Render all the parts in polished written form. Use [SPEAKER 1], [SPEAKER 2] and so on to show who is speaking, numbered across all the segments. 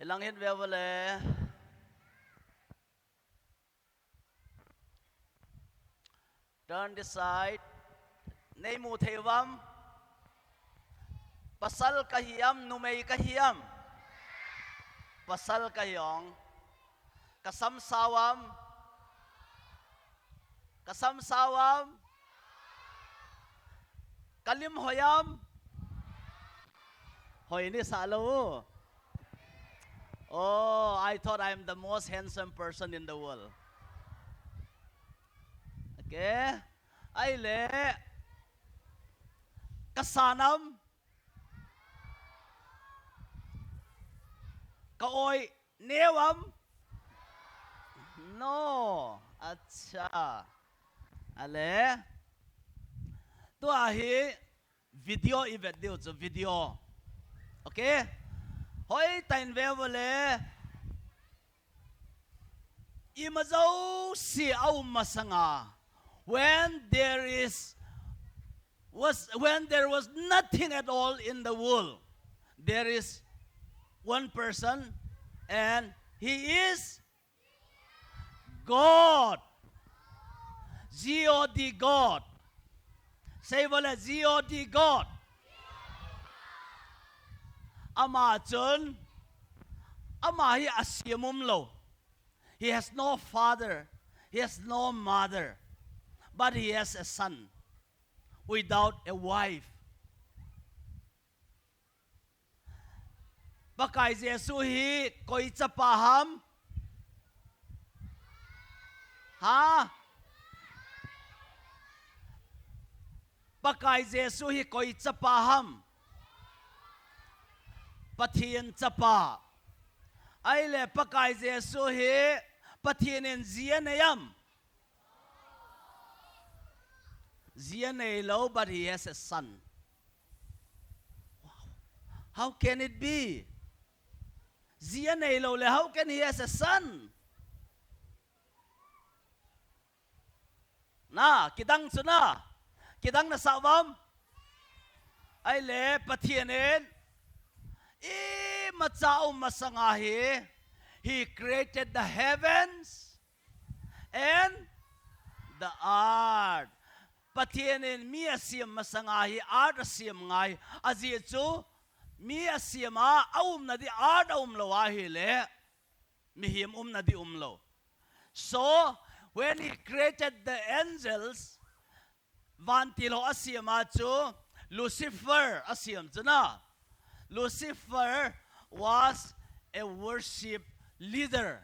[SPEAKER 1] Ilang hin vevale. Turn this side. Nei mu thevam. Pasal kahiyam numei kahiyam. Pasal kahiyong. Kasam sawam. Kasam sawam. Kalim hoyam. Hoy ni salo. Oh, I thought I'm the most handsome person in the world. Okay? Ay le. Kasanam. Kaoy newam. No. Acha. Ale. Tu ahi video event dio cho video. Okay? Hoi tain vevale. Imazo si au masanga. When there was nothing at all in the world, there is one person, and he is God. God, God. Say wala God, God. Ama chun, ama hi asyamum lo. He has no father, he has no mother, but he has a son without a wife. Pakai Jesu hi koi chapaham. Ha? Pakai Jesu hi koi chapaham. Pathian chapa. Aile pakai Jesu hi pathianin zianayam. Zianay lo, but he has a son. Wow. How can it be? Zianay lo le, how can he has a son? Na, kidang suna. Kidang nasavam. Aile pathianin. Matsao masangahi. He created the heavens and the earth. Pathianin mi asim masangahi art asim ngai azichu mi asima na di art lawahi le mihim na di umlo. So when he created the angels, vantilo asima chu Lucifer asim chuna. Lucifer was a worship leader.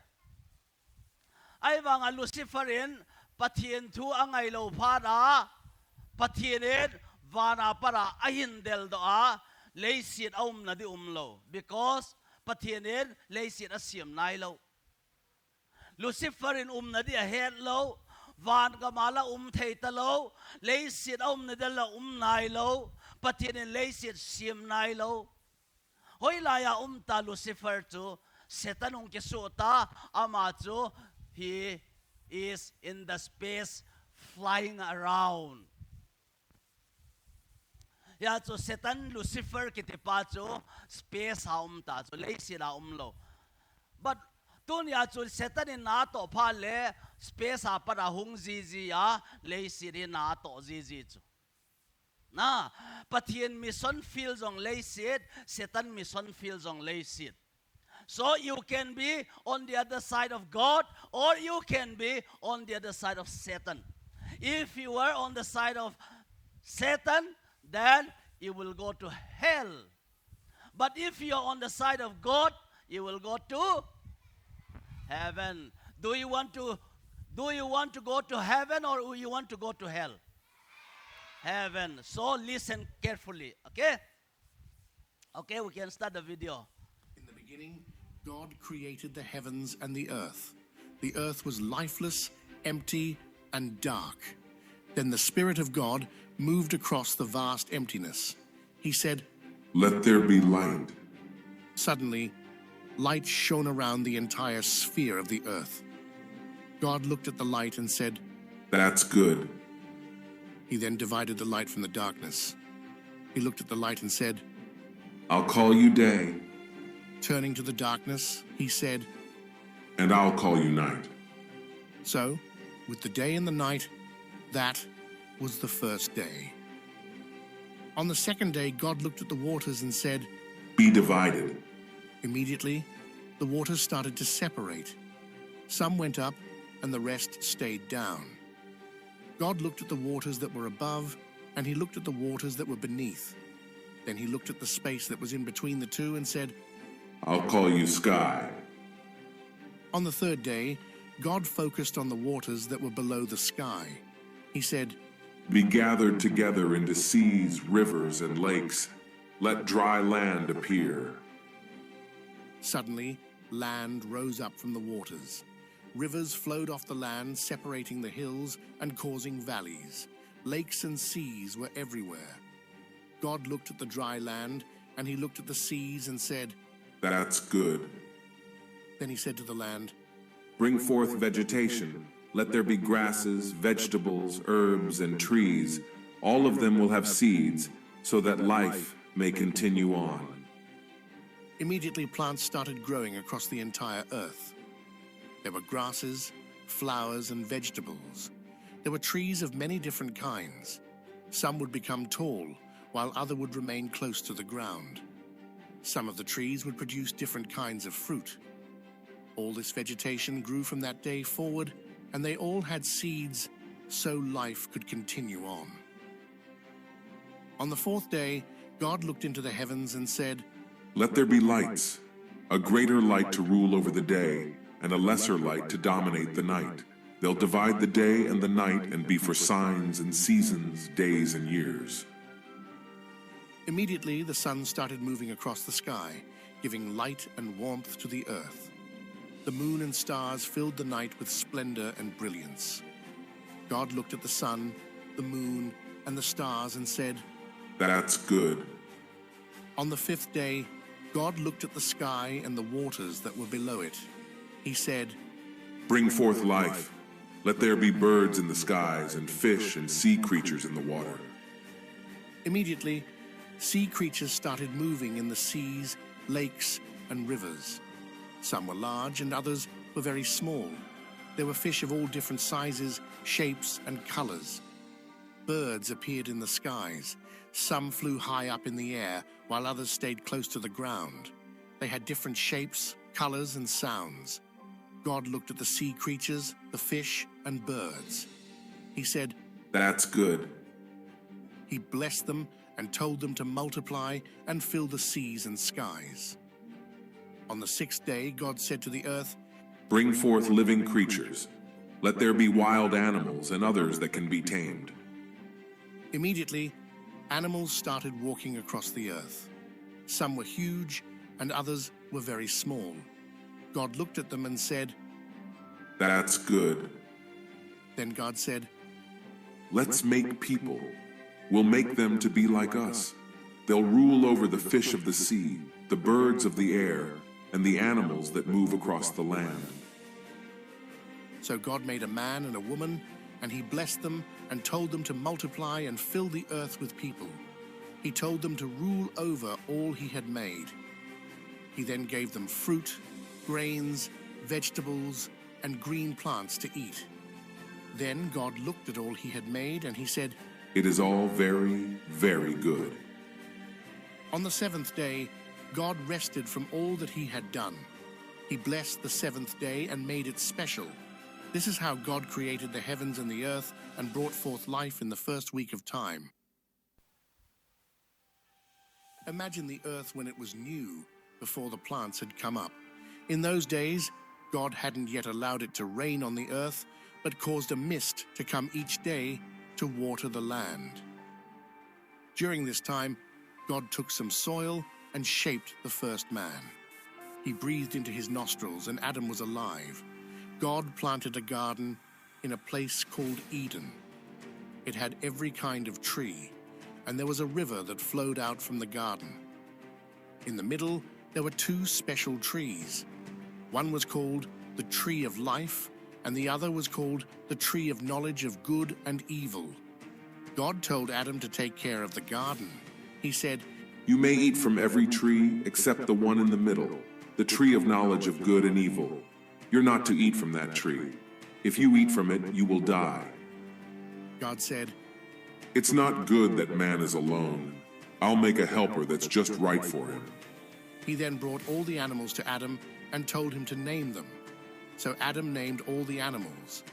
[SPEAKER 1] Ay mga Luciferin patien tu angay lo para patienin vana para ahindel doa leisit na di umlo because patienin leisit asim nailo. Luciferin na di ahead lo van kamala theitalo leisit na dela nailo patienin leisit sim nailo. Hoy laya ta Lucifer tu setanong kisuta ama tu he is in the space flying around. Ya tu setan Lucifer kitipa tu space ta tu lazy la umlo. But tun ya tu setan in nato pale space para hung zizi ya lazy rin nato zizi tu. Na patien mission fields on laysit, Satan mission fields on laysit. So you can be on the other side of God, or you can be on the other side of Satan. If you are on the side of Satan, then you will go to hell. But if you are on the side of God, you will go to heaven. Do you want to go to heaven, or do you want to go to hell? Heaven. So listen carefully, okay? Okay, we can start the video.
[SPEAKER 2] In the beginning, God created the heavens and the earth. The earth was lifeless, empty, and dark. Then the Spirit of God moved across the vast emptiness. He said,
[SPEAKER 3] "Let there be light."
[SPEAKER 2] Suddenly, light shone around the entire sphere of the earth. God looked at the light and said,
[SPEAKER 3] "That's good."
[SPEAKER 2] He then divided the light from the darkness. He looked at the light and said,
[SPEAKER 3] "I'll call you day.
[SPEAKER 2] Turning to the darkness, he said,
[SPEAKER 3] And I'll call you night.
[SPEAKER 2] So, with the day and the night, that was the first day. On the second day, God looked at the waters and said,
[SPEAKER 3] Be divided.
[SPEAKER 2] Immediately, the waters started to separate. Some went up, and the rest stayed down. God looked at the waters that were above, and he looked at the waters that were beneath. Then he looked at the space that was in between the two and said,
[SPEAKER 3] I'll call you sky.
[SPEAKER 2] On the third day, God focused on the waters that were below the sky. He said,
[SPEAKER 3] Be gathered together into seas, rivers, and lakes. Let dry land appear.
[SPEAKER 2] Suddenly, land rose up from the waters. Rivers flowed off the land, separating the hills and causing valleys. Lakes and seas were everywhere. God looked at the dry land, and he looked at the seas and said,
[SPEAKER 3] That's good.
[SPEAKER 2] Then he said to the land,
[SPEAKER 3] Bring forth vegetation. Let there be grasses, vegetables, herbs, and trees. All of them will have seeds, so that life may continue on.
[SPEAKER 2] Immediately plants started growing across the entire earth. There were grasses, flowers, and vegetables. There were trees of many different kinds. Some would become tall, while others would remain close to the ground. Some of the trees would produce different kinds of fruit. All this vegetation grew from that day forward, and they all had seeds, so life could continue on. On the fourth day, God looked into the heavens and said,
[SPEAKER 3] Let there be lights, a greater light to rule over the day, and a lesser light to dominate the night. They'll divide the day and the night and be for signs and seasons, days and years.
[SPEAKER 2] Immediately, the sun started moving across the sky, giving light and warmth to the earth. The moon and stars filled the night with splendor and brilliance. God looked at the sun, the moon, and the stars and said,
[SPEAKER 3] That's good.
[SPEAKER 2] On the fifth day, God looked at the sky and the waters that were below it. He said,
[SPEAKER 3] Bring forth life. Let there be birds in the skies and fish and sea creatures in the water.
[SPEAKER 2] Immediately, sea creatures started moving in the seas, lakes, and rivers. Some were large and others were very small. There were fish of all different sizes, shapes, and colors. Birds appeared in the skies. Some flew high up in the air, while others stayed close to the ground. They had different shapes, colors, and sounds. God looked at the sea creatures, the fish, and birds. He said,
[SPEAKER 3] That's good.
[SPEAKER 2] He blessed them and told them to multiply and fill the seas and skies. On the sixth day, God said to the earth,
[SPEAKER 3] Bring forth living creatures. Let there be wild animals and others that can be tamed.
[SPEAKER 2] Immediately, animals started walking across the earth. Some were huge and others were very small. God looked at them and said,
[SPEAKER 3] That's good.
[SPEAKER 2] Then God said,
[SPEAKER 3] Let's make people. We'll make them to be like us. They'll rule over the fish of the sea, the birds of the air, and the animals that move across the land.
[SPEAKER 2] So God made a man and a woman, and he blessed them and told them to multiply and fill the earth with people. He told them to rule over all he had made. He then gave them fruit, grains, vegetables, and green plants to eat. Then God looked at all he had made, and he said,
[SPEAKER 3] It is all very, very good.
[SPEAKER 2] On the seventh day, God rested from all that he had done. He blessed the seventh day and made it special. This is how God created the heavens and the earth and brought forth life in the first week of time. Imagine the earth when it was new, before the plants had come up. In those days, God hadn't yet allowed it to rain on the earth, but caused a mist to come each day to water the land. During this time, God took some soil and shaped the first man. He breathed into his nostrils, and Adam was alive. God planted a garden in a place called Eden. It had every kind of tree, and there was a river that flowed out from the garden. In the middle, there were two special trees. One was called the tree of life, and the other was called the tree of knowledge of good and evil. God told Adam to take care of the garden. He said,
[SPEAKER 3] You may eat from every tree except the one in the middle. the tree of knowledge of good and evil. You're not to eat from that tree. If you eat from it, you will die."
[SPEAKER 2] God said,
[SPEAKER 3] "It's not good that man is alone. I'll make a helper that's just right for him."
[SPEAKER 2] He then brought all the animals to Adam and told him to name them. So Adam named all the animals,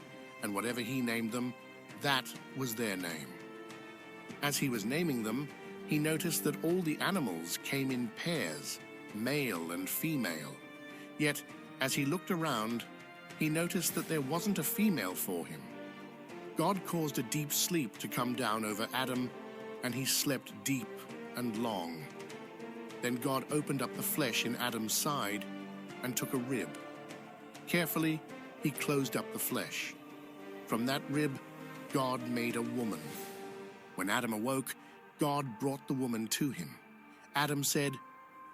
[SPEAKER 2] and whatever he named them, that was their name. As he was naming them, he noticed that all the animals came in pairs, male and female. Yet, as he looked around, he noticed that there wasn't a female for him. God caused a deep sleep to come down over Adam, and he slept deep and long. Then God opened up the flesh in Adam's side and took a rib. Carefully, he closed up the flesh. From that rib, God made a woman. When Adam awoke, God brought the woman to him. Adam said,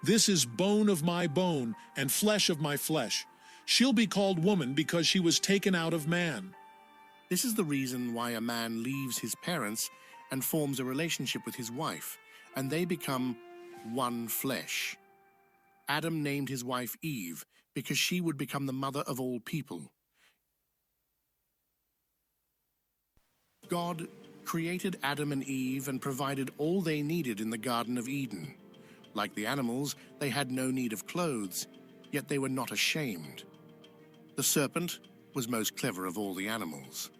[SPEAKER 4] "This is bone of my bone and flesh of my flesh. She'll be called woman because she was taken out of man."
[SPEAKER 2] This is the reason why a man leaves his parents and forms a relationship with his wife, and they become one flesh. Adam named his wife Eve because she would become the mother of all people. God created Adam and Eve and provided all they needed in the Garden of Eden. Like the animals, they had no need of clothes, yet they were not ashamed. The serpent was most clever of all the animals.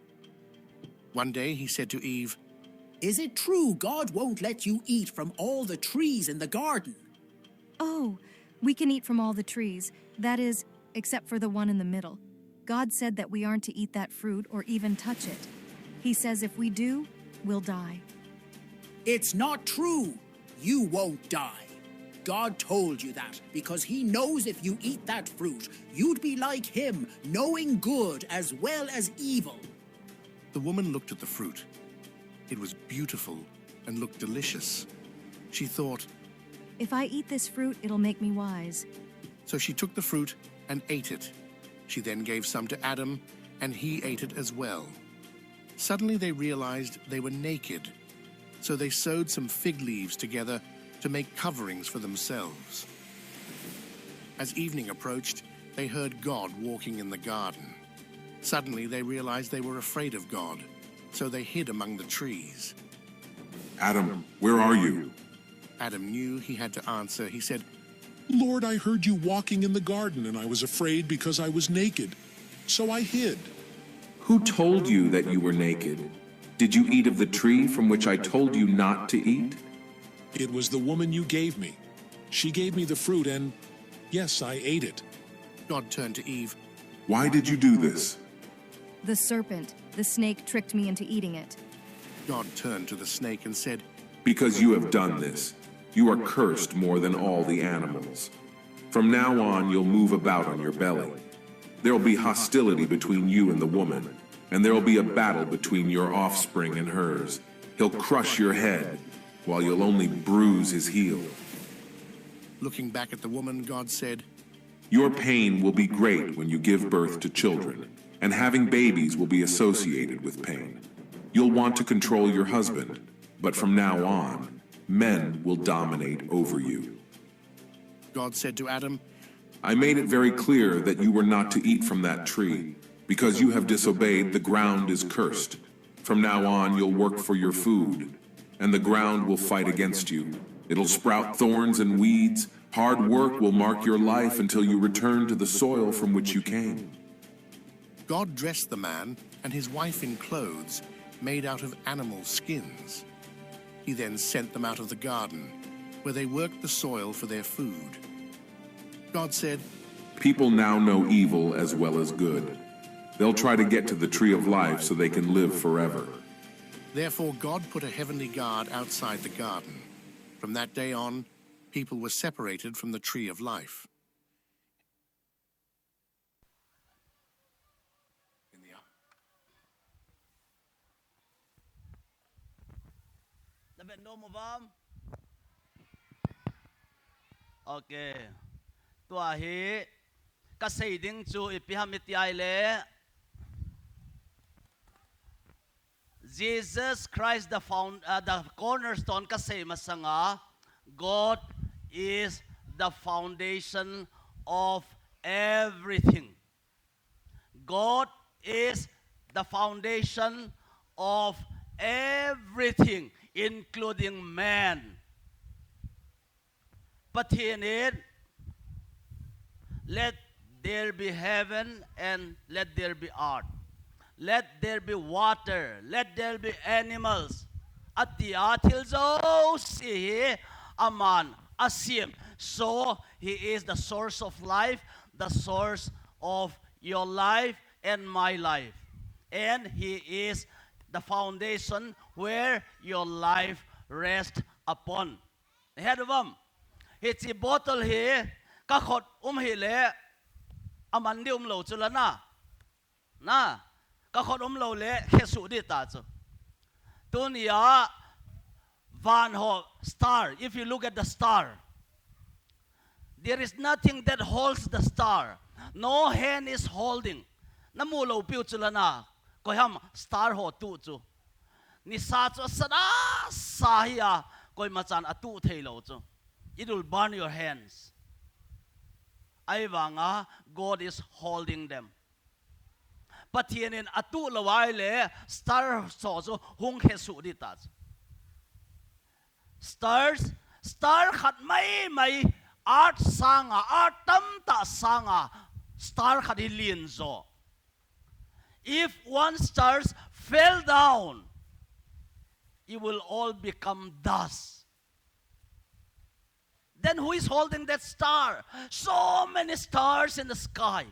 [SPEAKER 2] One day he said to Eve,
[SPEAKER 5] "Is it true God won't let you eat from all the trees in the garden?"
[SPEAKER 6] "Oh, we can eat from all the trees. That is, except for the one in the middle. God said that we aren't to eat that fruit or even touch it. He says if we do, we'll die."
[SPEAKER 5] "It's not true. You won't die. God told you that because he knows if you eat that fruit, you'd be like him, knowing good as well as evil."
[SPEAKER 2] The woman looked at the fruit. It was beautiful and looked delicious. She thought,
[SPEAKER 6] "If I eat this fruit, it'll make me wise."
[SPEAKER 2] so she took the fruit and ate it. She then gave some to Adam, and he ate it as well. Suddenly they realized they were naked, so they sewed some fig leaves together to make coverings for themselves. As evening approached, they heard God walking in the garden. Suddenly they realized they were afraid of God, so they hid among the trees.
[SPEAKER 3] "Adam, where are you?"
[SPEAKER 2] Adam knew he had to answer. He said,
[SPEAKER 4] "Lord, I heard you walking in the garden, and I was afraid because I was naked. So I hid."
[SPEAKER 7] Who told you that you were naked? Did you eat of the tree from which I told you not to eat?
[SPEAKER 4] "It was the woman you gave me. She gave me the fruit, and yes, I ate it."
[SPEAKER 2] God turned to Eve.
[SPEAKER 3] "Why did you do this?"
[SPEAKER 6] "The serpent, the snake, tricked me into eating it."
[SPEAKER 2] God turned to the snake and said,
[SPEAKER 3] "Because you have done this, you are cursed more than all the animals. From now on, you'll move about on your belly. There will be hostility between you and the woman, and there will be a battle between your offspring and hers. He'll crush your head, while you'll only bruise his heel."
[SPEAKER 2] Looking back at the woman, God said,
[SPEAKER 3] Your pain will be great when you give birth to children, and having babies will be associated with pain. You'll want to control your husband, but from now on, men will dominate over you.
[SPEAKER 2] God said to Adam,
[SPEAKER 3] I made it very clear that you were not to eat from that tree. Because you have disobeyed, the ground is cursed. From now on, you'll work for your food, and the ground will fight against you. It'll sprout thorns and weeds. Hard work will mark your life until you return to the soil from which you came.
[SPEAKER 2] God dressed the man and his wife in clothes made out of animal skins. He then sent them out of the garden, where they worked the soil for their food. God said,
[SPEAKER 3] People now know evil as well as good. They'll try to get to the tree of life so they can live forever.
[SPEAKER 2] Therefore God put a heavenly guard outside the garden. From that day on, people were separated from the tree of life.
[SPEAKER 1] Okay. Tua hi kasay ding chu ipihamit yai le Jesus Christ the cornerstone kasay masanga. God is the foundation of everything. God is the foundation of everything, including man. Patinin, let there be heaven and let there be earth. Let there be water. Let there be animals. At the atil si aman asim. So he is the source of life, the source of your life and my life. And he is the foundation where your life rests upon. Head of him. It's a bottle here. Kakot hile. Amandi lo chulana. Na. Kakot lo le. Kesu di tazo. Tunia Van Ho star. If you look at the star, there is nothing that holds the star. No hand is holding. Namulo piu chulana. Koyam star ho tu chu. Ni sa chu sada sahia koy machan atu thailo chu. It will burn your hands. Aivanga, God is holding them. Patienin atu lawai le star so chu hung hesu di ta. Star khat mai art sanga art tam ta sanga star khat lin zo. If one star fell down, it will all become dust. Then who is holding that star? So many stars in the sky.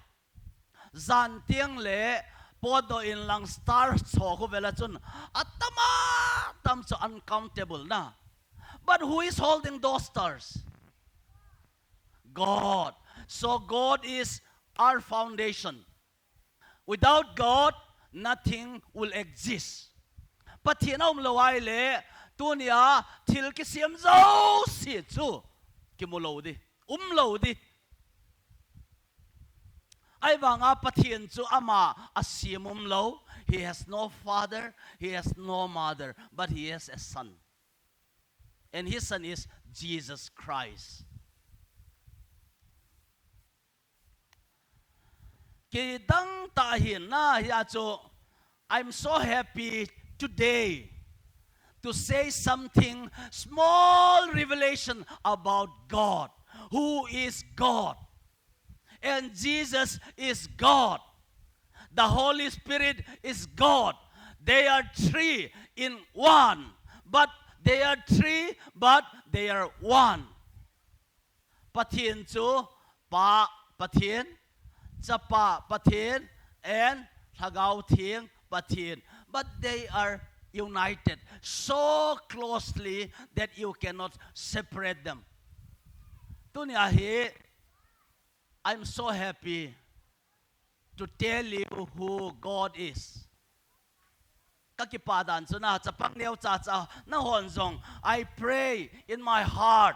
[SPEAKER 1] Zan tiang le podo in lang star so ko vela chun atama tam so uncountable na. But who is holding those stars? God. So God is our foundation. Without God, nothing will exist. Patina lawai le tunia til kisiam zo si chu kimulo di lo di. Ay banga patien chu ama asim lo. He has no father, he has no mother, but he has a son. And his son is Jesus Christ. Kidang tahin na ya chu, I'm so happy today to say something small revelation about God. Who is God? And Jesus is God. The Holy Spirit is God. They are three in one. But they are three, but they are one. Patien chu, pa patien, chapa patien, and thagao thieng patien. But they are united so closely that you cannot separate them. Tuniahi, I'm so happy to tell you who God is. Kakipadan so na chapang neo cha cha na honzong. I pray in my heart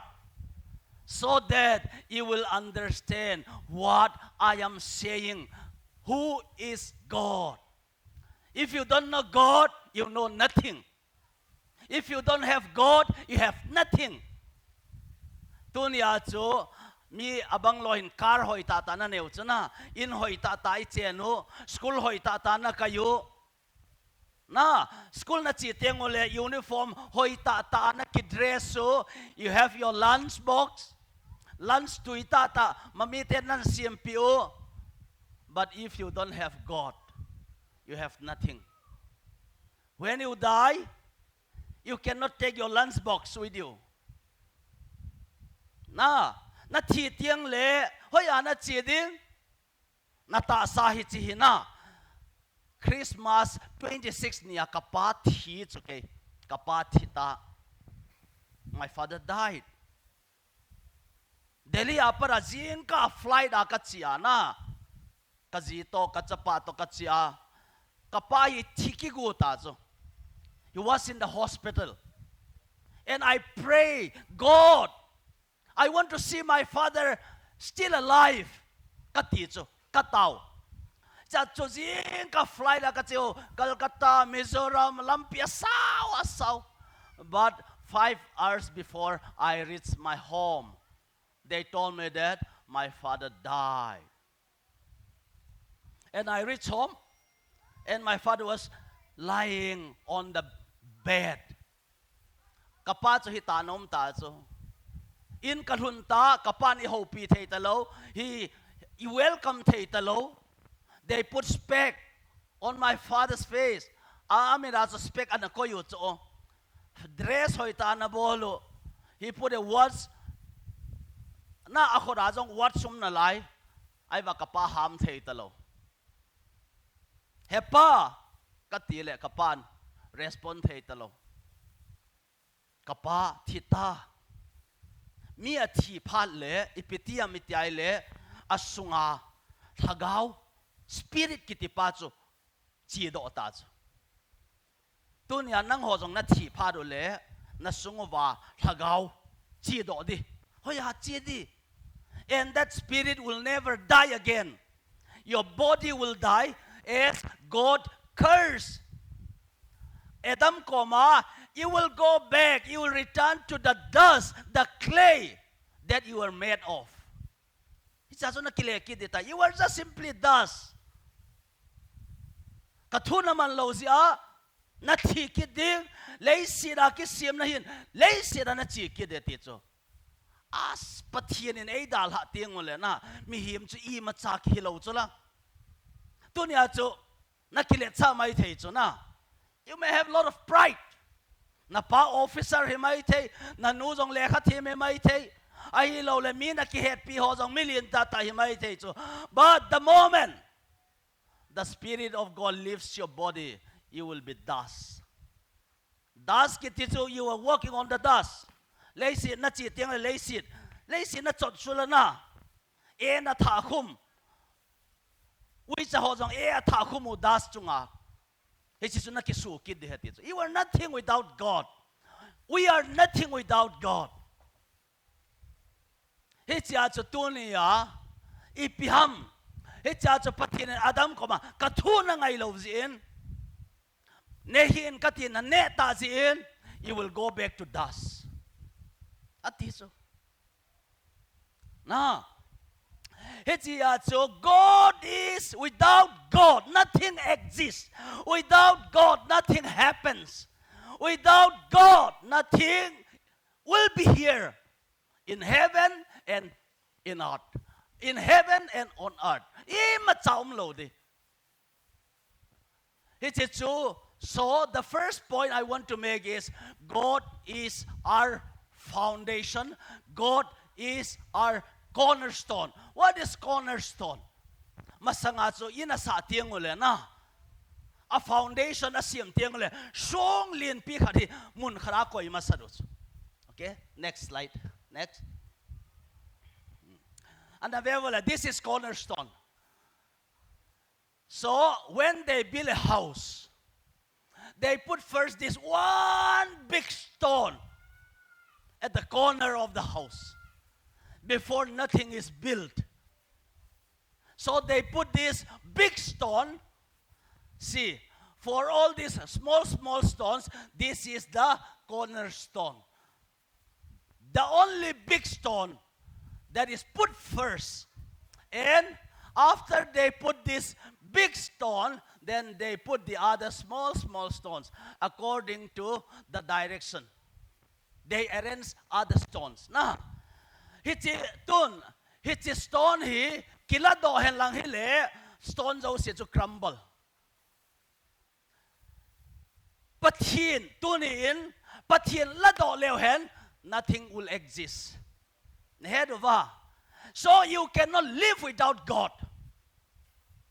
[SPEAKER 1] so that you will understand what I am saying. Who is God? If you don't know God, you know nothing. If you don't have God, you have nothing. Tunia chu mi abang lohin kar hoi tata na neu chuna in hoi tata I chenu school hoi tata na kayu na school na chi tengole uniform hoi tata na ki dress so you have your lunch box lunch to itata mamiten nan CMPO. But if you don't have God, you have nothing. When you die, you cannot take your lunch box with you. Na thi tiang le hoya na chi ding na ta sa hi chi hina Christmas 26 niya kapat hi okay kapat hita. My father died. Delhi apara jin ka flight akachia na kazito kachapato kachia kapai thiki go ta zo. He was in the hospital. And I pray, God, I want to see my father still alive. Katicho, katao. Cha chojing ka fly la katio Calcutta, Mizoram, Lampia sao. But 5 hours before I reached my home, they told me that my father died. And I reached home, and my father was lying on the bed. Kapa cho hitanom ta cho. In kalunta, kapan I hopi thei talo, he welcome thei talo. They put speck on my father's face. Amin also speck an koyo cho. Dress hoita na bolo. He put a words. Na ako razong what sum na lai. Ay ba kapa ham thei talo. Hepa katile kapan respond thei talo. Kapa thita. Mi a thi phat le ipitia mitiai le asunga thagau spirit kitipa chu chi do ta chu. Tunya nang ho jong na thi phat le na sungwa thagau chi do di. Hoya chi di. And that spirit will never die again. Your body will die as God cursed. Adam koma, you will go back, you will return to the dust, the clay that you were made of. You are just simply dust. Katuna man lo siya, na tikid din, lay sira ki siyam na hin, lay sira na tikid etito. As patiyan in ay dal hating mula na, mihim chu ima tsak hilaw chu lang. Tunya chu, nakilit sa may thay chu na. You may have a lot of pride. Na pa officer himayte, na nuzong lekhat himayte, ay ilaw le mi nakihet pi hozong million data himayte. But the moment the Spirit of God lifts your body, you will be dust. Dust kititu, you are walking on the dust. Lazy na cheating lazy. Lazy na chot sula na. E na takum. Which hozong e takum u dust chunga. You are nothing without God. We are nothing without God. Hicha cho tunia ipiham. Hicha cho patin Adam koma katuna ngai lo zin. Nehin katin na neta zin. You will go back to dust. Atiso. Na. God is without God, nothing exists. Without God, nothing happens. Without God, nothing will be here in heaven and in earth. In heaven and on earth. So the first point I want to make is God is our foundation. God is our cornerstone. What is cornerstone? Masangatso ina sa tiang ule na. A foundation asim tiang ule. Shong lin pi khati mun khara koi masadus. Okay, next slide. Next. And this is cornerstone. So when they build a house, they put first this one big stone at the corner of the house. Before nothing is built. So they put this big stone. See, for all these small stones, this is the cornerstone. The only big stone that is put first. And after they put this big stone, then they put the other small stones according to the direction. They arrange other stones. Nah. Hiti stone hi kila dohen lang hi le stone zo si to crumble. Pathin tunin pathin la do leo hen nothing will exist. Head over. So you cannot live without God.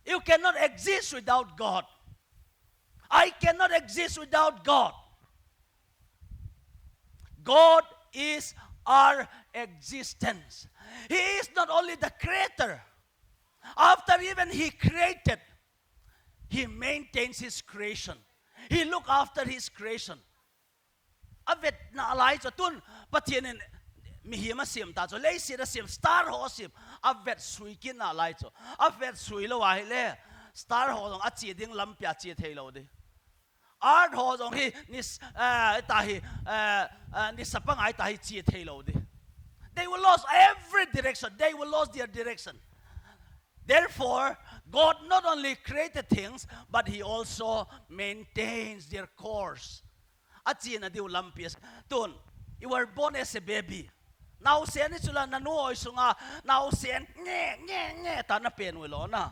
[SPEAKER 1] You cannot exist without God. I cannot exist without God. God is our existence. He is not only the creator. After even He created, He maintains His creation. He look after His creation. Avet na alay sa tun patinin mihima sim ta so lay sira sim star ho sim avet suikin na alay so avet suilo wahile star ho dong achi ding lampia chi thelo de art ho dong hi nis tahi ni sapang ai tahi chi thelo de They will lose every direction. They will lose their direction. Therefore, God not only created things, but He also maintains their course. Achina diu lampias. Tun, you were born as a baby. Now sen isula nanuoy sunga. Now sen nye tana pen wilona.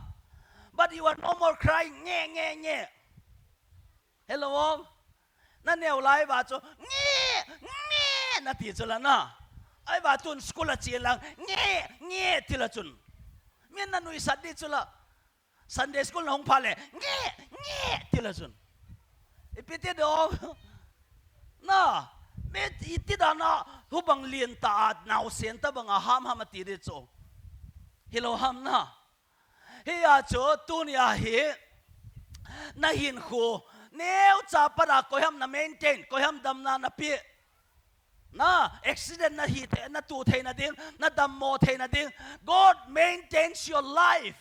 [SPEAKER 1] But you are no more crying nye. Hello, na neo lai ba cho nye na ti chula na. Ai ba tun school a chi lang nye tila chun. Min na nui sadi chula. Sunday school na hong pale nye tila chun. Ipiti do na met itida na hubang lien ta at now senta bang ham ati ri cho. Hello ham na. Hiya cho tunia hi na hin khu neo cha para ko ham na maintain ko ham dam na pi na accident na hi na tu thei na ding na dam mo thei na ding. God maintains your life.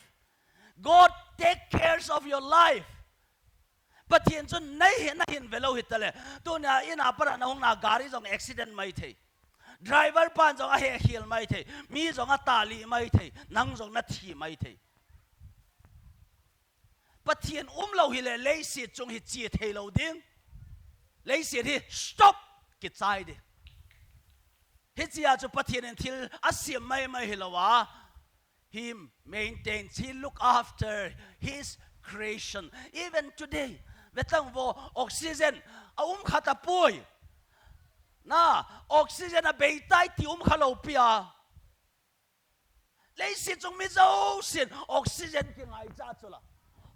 [SPEAKER 1] God take cares of your life. But hiện chun nay na hin velo hitale tu na ina para na hong na gari jong accident mai thei driver pan jong a he hil mai thei mi jong a tali mai thei nang jong na thi mai thei pathian lo hi le si chung hi chi thei lo ding le si hi stop ki chai de hi chia chu pathian en thil asiam mai hi lawa he maintains, he look after his creation even today. Betang vo oxygen khata pui na oxygen a beitai ti khalo pia lei si chung mi zo sin oxygen ki ngai cha chula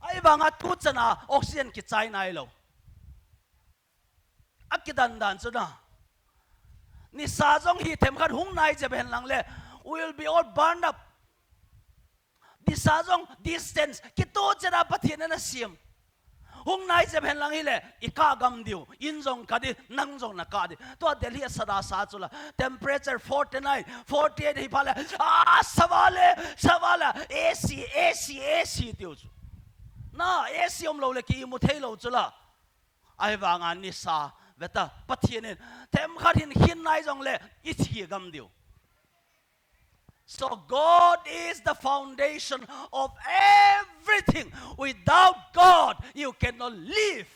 [SPEAKER 1] ai banga tu chana oxygen ki chai nai lo akidan dan chuna ni sa jong hi them khat hung nai je ben lang le we will be all burned up di sa jong distance ki to chana pathian na sim hung nai je ben lang hi le ika gam diu in jong ka di nang jong na ka di to delhi sada sa chula temperature 49 48 hi phale sawale AC tiu chu na AC lo le ki mu thei lo chula ai wanga ni sa veta pathian tem khat hin nai jong le I thi gam diu. So God is the foundation of everything. Without God, you cannot live.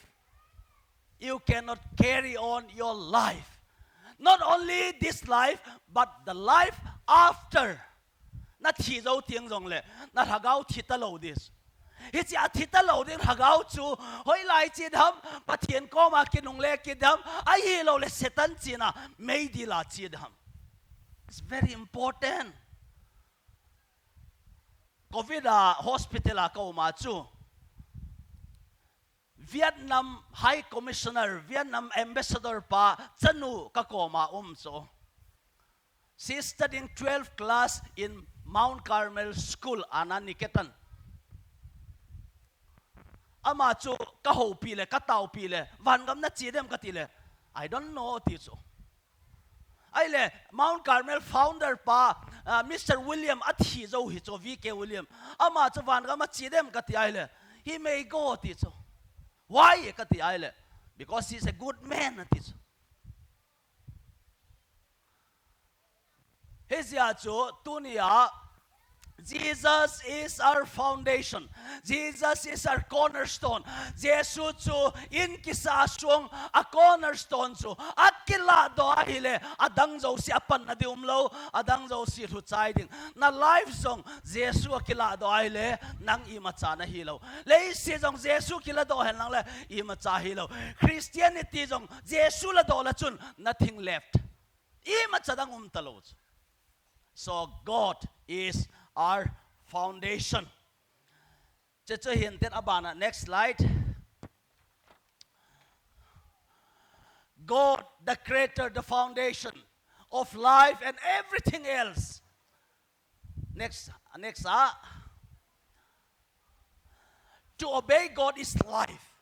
[SPEAKER 1] You cannot carry on your life. Not only this life, but the life after. Na thi zo tiang jong le, na hagao thita lo this. Hi chi a thita lo ding hagao chu, hoi lai chi dham, pathian ko ma kinung le ki dham, ai hi lo le setan chi na, mei di la chi dham. It's very important. COVID hospital ko ma chu Vietnam High Commissioner, Vietnam Ambassador pa chanu ka ko ma so. She studying 12th class in Mount Carmel School Ananiketan. Ama chu ka ho pi le ka tau pi le van gam na chi dem ka ti le I don't know ti chu. Ai le Mount Carmel founder pa Mr. William athi zo hi cho VK William ama chu van gam chi dem ka ti ai le he may go ti chu. Why ka ti ai le? Because he's a good man ti chu. Hezia chu tunia Jesus is our foundation. Jesus is our cornerstone. Jesus chu in kisa suang a cornerstone chu. Akila do ahile adang zo si apan na diumlo adang zo si thu chai ding. Na life song Jesus akila do ahile nang imacha na hilo. Lei si jong Jesus kila do hen lang le imacha hilo. Christianity jong Jesus la do la chun nothing left. Imacha dang talo. So God is our foundation. Next slide. God, the creator, the foundation of life and everything else. Next. To obey God is life,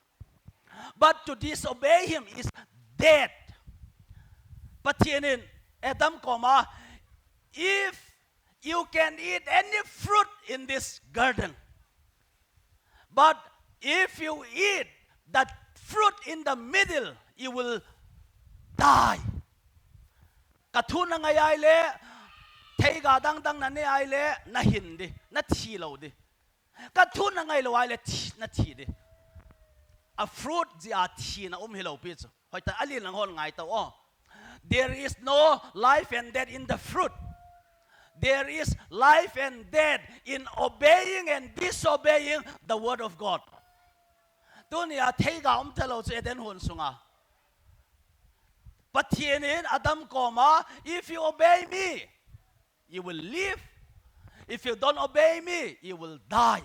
[SPEAKER 1] but to disobey Him is death. Patinin, Adam, if you can eat any fruit in this garden, but if you eat that fruit in the middle, you will die. Katuna ngayay le thấy gà đang nè ai lẽ na hin đi na thi lâu đi cái thun là ngay lâu ai lẽ na thi đi a fruit gì à thi na hello biết chứ hỏi ta alin lang hon ngay tao there is no life and death in the fruit. There is life and death in obeying and disobeying the word of God. Tu ni a thấy gà telo chứ eden hon sunga. But here Adam koma, if you obey me, you will live. If you don't obey me, you will die.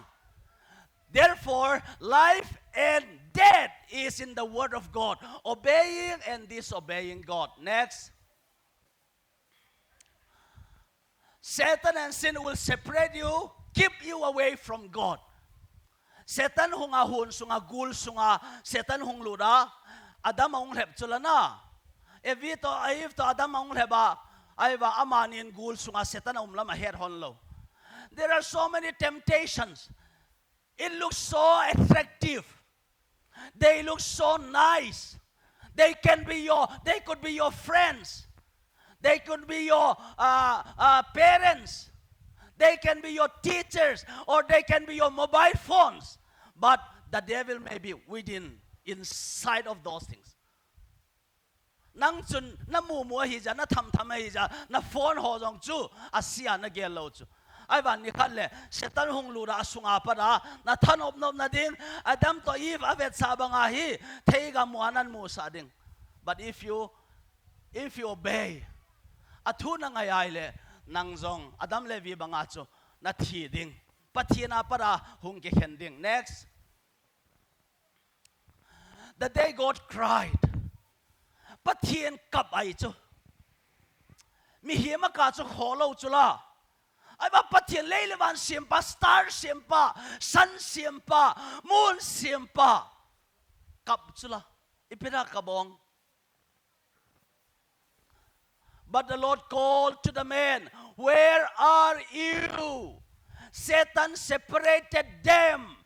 [SPEAKER 1] Therefore, life and death is in the word of God. Obeying and disobeying God. Next. Satan and sin will separate you, keep you away from God. Satan hunga hun sunga gul sunga, Satan hung luda, Adam ang lep chulana. If to Adam ang leba, aywa amanin gul sunga Satan lam ahead honlo. There are so many temptations. It looks so attractive. They look so nice. They could be your friends. They could be your parents. They can be your teachers, or they can be your mobile phones. But the devil may be inside of those things. Nang chun na mu hi ja na tham hi ja na phone ho jong chu asia na gel lo chu. Ai van ni khat le Satan hung lu ra sunga pa da na than op nop na ding Adam to Eve avet sa banga hi thei ga muanan mu sa ding. But if you obey, athu na ngai ai le nang zong Adam le vi banga chu na thi ding pathina para hung ke khen ding. Next. The day God cried, pathian kap ai chu mi hiama ka chu kholo chula ai ba pathian leile wan simpa star simpa sun simpa moon simpa kap chula ipira kabong. But the Lord called to the man, where are you? Satan separated them.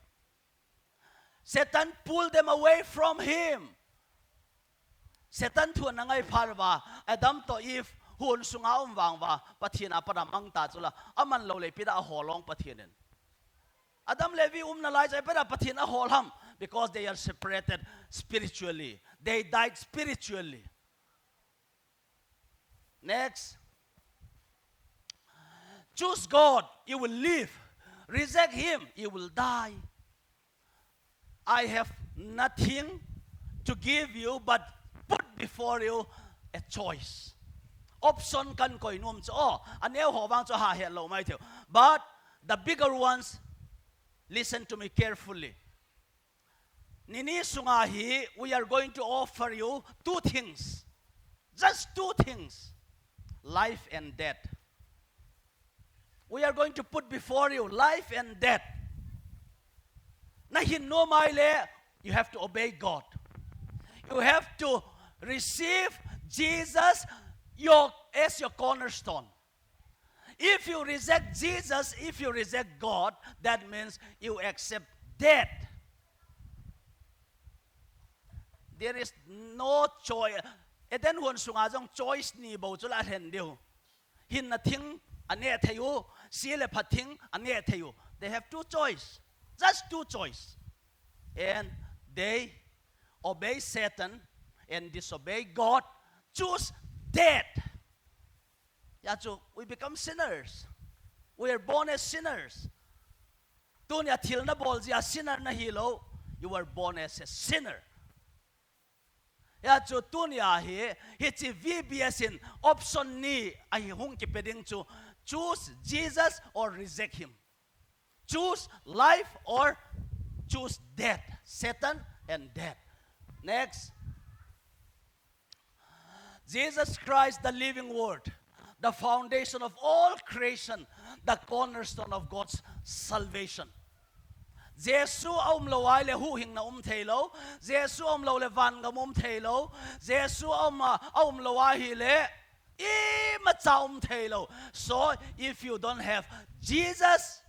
[SPEAKER 1] Satan pulled them away from him. Satan tu nangai parwa Adam to Eve hun sunga wang wa pathina para mangta chula aman lo le pida holong pathinen. Adam Levi na lai jai para pathina holam because they are separated spiritually. They died spiritually. Next. Choose God, you will live. Reject him, you will die. I have nothing to give you but put before you a choice. Option kan koi num cho aneu ho wang cho ha he lo mai theo. But the bigger ones, listen to me carefully. Nini sunga hi, we are going to offer you two things. Just two things. Life and death. We are going to put before you life and death. Nahin no maile, you have to obey God. You have to receive Jesus as your cornerstone. If you reject Jesus, if you reject God, that means you accept death. There is no choice. Eden huan sunga jong choice ni bo chula hen dio. Hin na thing ane thayu, siele phathing ane thayu. They have two choice. Just two choice. And they obey Satan and disobey God. Choose death. Yachu, we become sinners. We are born as sinners. Tunya til na bol zia sinner na hilo. You were born as a sinner. Yachu tunya hi hichi VBS in option ni ahi hung ki peding chu choose Jesus or reject him. Choose life or choose death. Satan and death. Next. Jesus Christ, the living word, the foundation of all creation, the cornerstone of God's salvation. Jesu lo ai le hu hing na thelo, Jesu lo le van ga thelo, Jesu lo ai hi le I ma cha thelo. So if you don't have Jesus,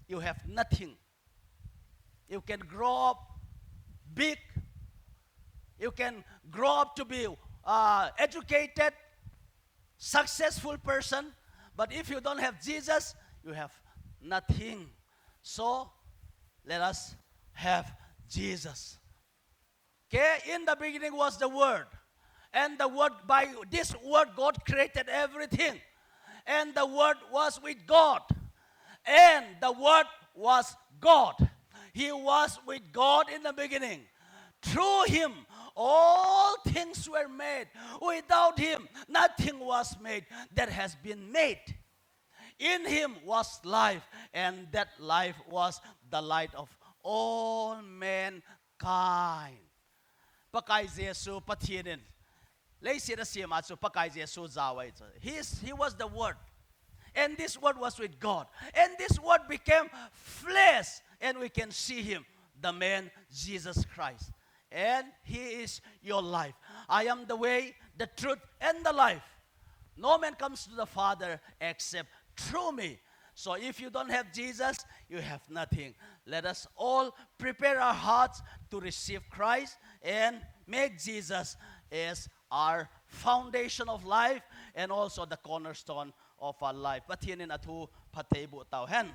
[SPEAKER 1] you have nothing. You can grow up big. You can grow up to be educated, successful person. But if you don't have Jesus, you have nothing. So, let us have Jesus. Okay, in the beginning was the Word. And the Word, by this Word, God created everything. And the Word was with God. And the Word was God. He was with God in the beginning. Through Him, all things were made. Without Him, nothing was made that has been made. In Him was life, and that life was the light of all mankind. พระกายเยซูประทานเลยเสียเสียมาสู่พระกายเยซูจาไว้ He was the Word, and this Word was with God, and this Word became flesh, and we can see Him, the man Jesus Christ, and He is your life. I am the way, the truth, and the life. No man comes to the Father except through me. So if you don't have Jesus, you have nothing. Let us all prepare our hearts to receive Christ and make Jesus as our foundation of life and also the cornerstone of our life. ประเทศนี้นะทูพระเทบุเต่าแห่น